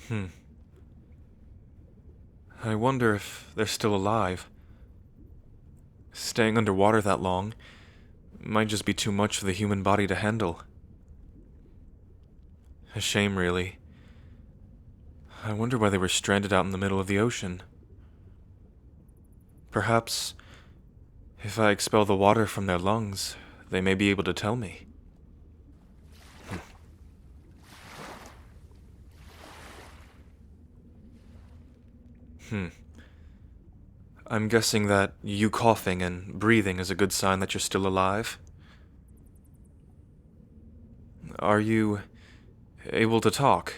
Hmm. I wonder if they're still alive. Staying underwater that long might just be too much for the human body to handle. A shame, really. I wonder why they were stranded out in the middle of the ocean. Perhaps, if I expel the water from their lungs, they may be able to tell me. Hmm. I'm guessing that you coughing and breathing is a good sign that you're still alive. Are you able to talk?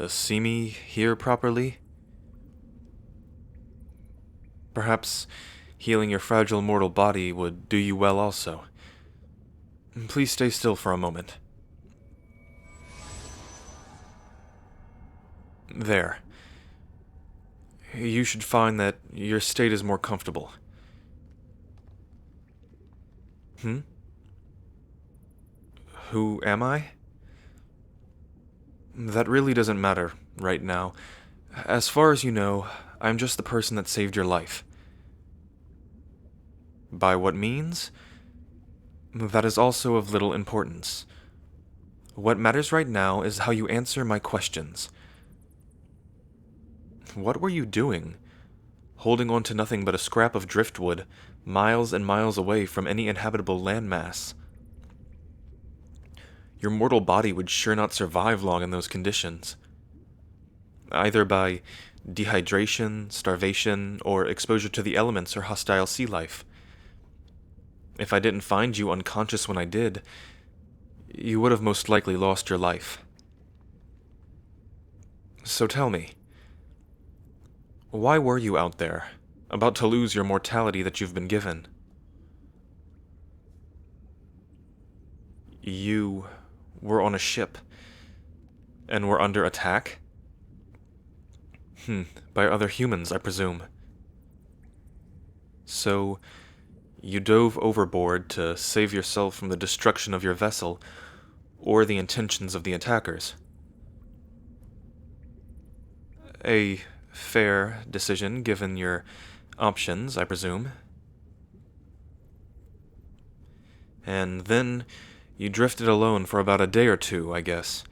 See me, hear properly? Perhaps healing your fragile mortal body would do you well also. Please stay still for a moment. There. You should find that your state is more comfortable. Hmm? Who am I? That really doesn't matter right now. As far as you know, I'm just the person that saved your life. By what means? That is also of little importance. What matters right now is how you answer my questions. What were you doing? Holding on to nothing but a scrap of driftwood, miles and miles away from any inhabitable landmass. Your mortal body would sure not survive long in those conditions. Either by dehydration, starvation, or exposure to the elements or hostile sea life. If I didn't find you unconscious when I did, you would have most likely lost your life. So tell me, why were you out there, about to lose your mortality that you've been given? You were on a ship, and were under attack? By other humans, I presume. So, you dove overboard to save yourself from the destruction of your vessel, or the intentions of the attackers. A fair decision, given your options, I presume. And then you drifted alone for about a day or two, I guess.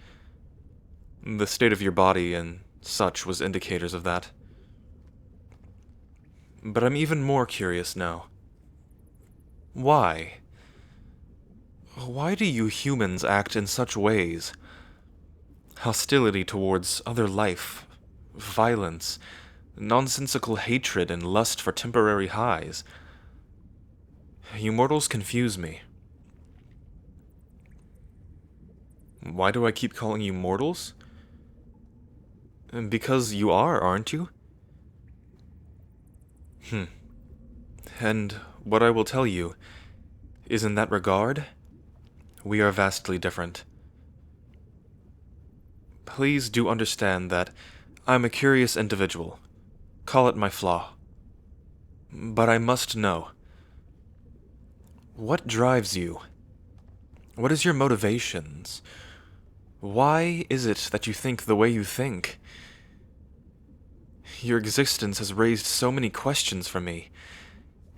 The state of your body and such was indicators of that. But I'm even more curious now. Why? Why do you humans act in such ways? Hostility towards other life, violence, nonsensical hatred and lust for temporary highs. You mortals confuse me. Why do I keep calling you mortals? Because you are, aren't you? And what I will tell you is in that regard, we are vastly different. Please do understand that I'm a curious individual. Call it my flaw. But I must know. What drives you? What is your motivations? Why is it that you think the way you think? Your existence has raised so many questions for me,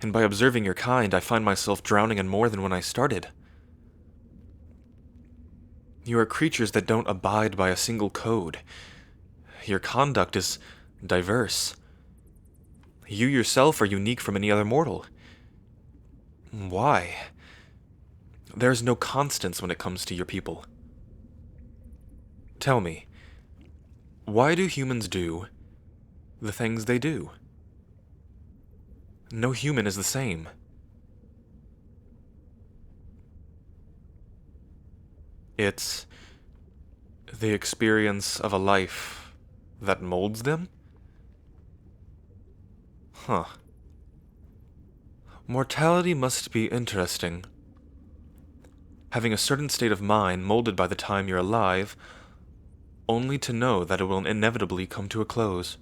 and by observing your kind, I find myself drowning in more than when I started. You are creatures that don't abide by a single code. Your conduct is diverse. You yourself are unique from any other mortal. Why? There's no constants when it comes to your people. Tell me, why do humans do the things they do? No human is the same. It's the experience of a life that molds them? Huh. Mortality must be interesting. Having a certain state of mind molded by the time you're alive, only to know that it will inevitably come to a close.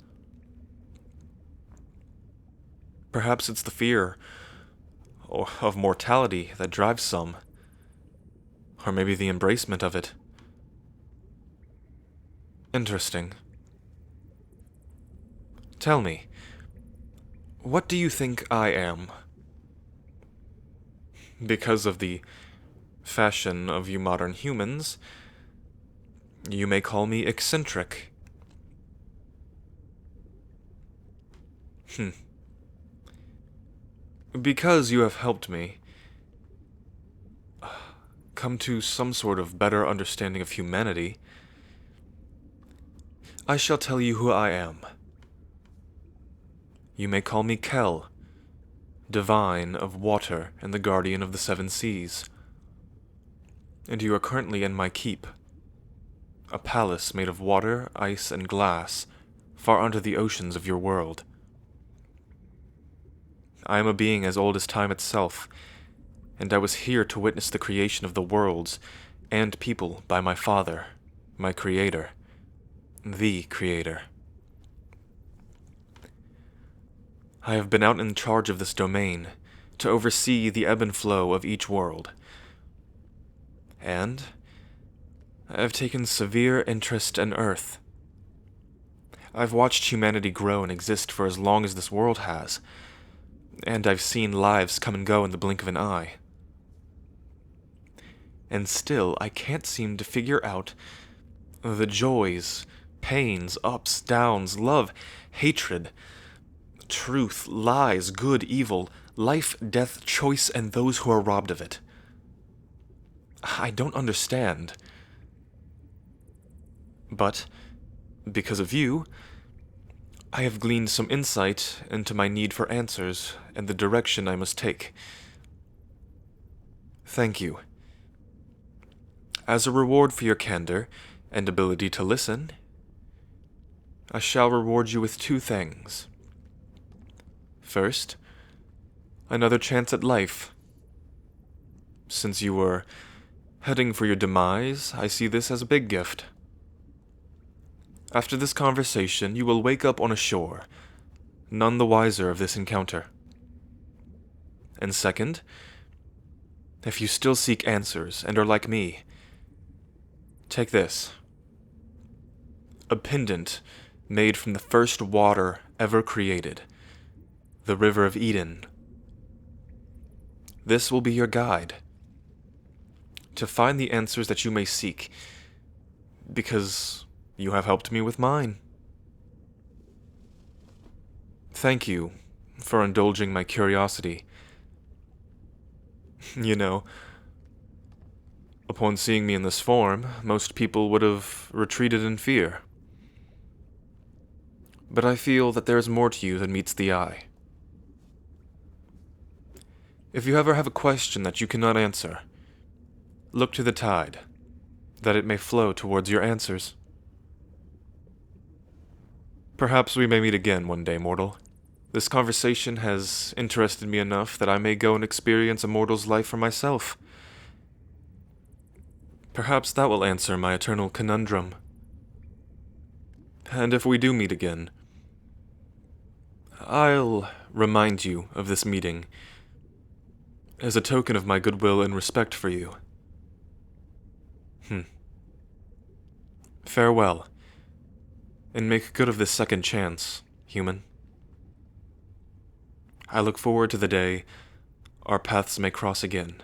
Perhaps it's the fear of mortality that drives some, or maybe the embracement of it. Interesting. Tell me, what do you think I am? Because of the fashion of you modern humans, you may call me eccentric. Because you have helped me come to some sort of better understanding of humanity, I shall tell you who I am. You may call me Kel, divine of water and the guardian of the seven seas. And you are currently in my keep, a palace made of water, ice, and glass, far under the oceans of your world. I am a being as old as time itself, and I was here to witness the creation of the worlds and people by my father, my creator, the creator. I have been out in charge of this domain to oversee the ebb and flow of each world. And I have taken severe interest in Earth. I've watched humanity grow and exist for as long as this world has, and I've seen lives come and go in the blink of an eye. And still, I can't seem to figure out the joys, pains, ups, downs, love, hatred, truth, lies, good, evil, life, death, choice, and those who are robbed of it. I don't understand. But, because of you, I have gleaned some insight into my need for answers and the direction I must take. Thank you. As a reward for your candor and ability to listen, I shall reward you with two things. First, another chance at life. Since you were heading for your demise, I see this as a big gift. After this conversation, you will wake up on a shore, none the wiser of this encounter. And second, if you still seek answers and are like me, take this. A pendant made from the first water ever created, the River of Eden. This will be your guide to find the answers that you may seek, because you have helped me with mine. Thank you for indulging my curiosity. You know, upon seeing me in this form, most people would have retreated in fear. But I feel that there is more to you than meets the eye. If you ever have a question that you cannot answer, look to the tide, that it may flow towards your answers. Perhaps we may meet again one day, mortal. This conversation has interested me enough that I may go and experience a mortal's life for myself. Perhaps that will answer my eternal conundrum. And if we do meet again, I'll remind you of this meeting as a token of my goodwill and respect for you. Farewell, and make good of this second chance, human. I look forward to the day our paths may cross again.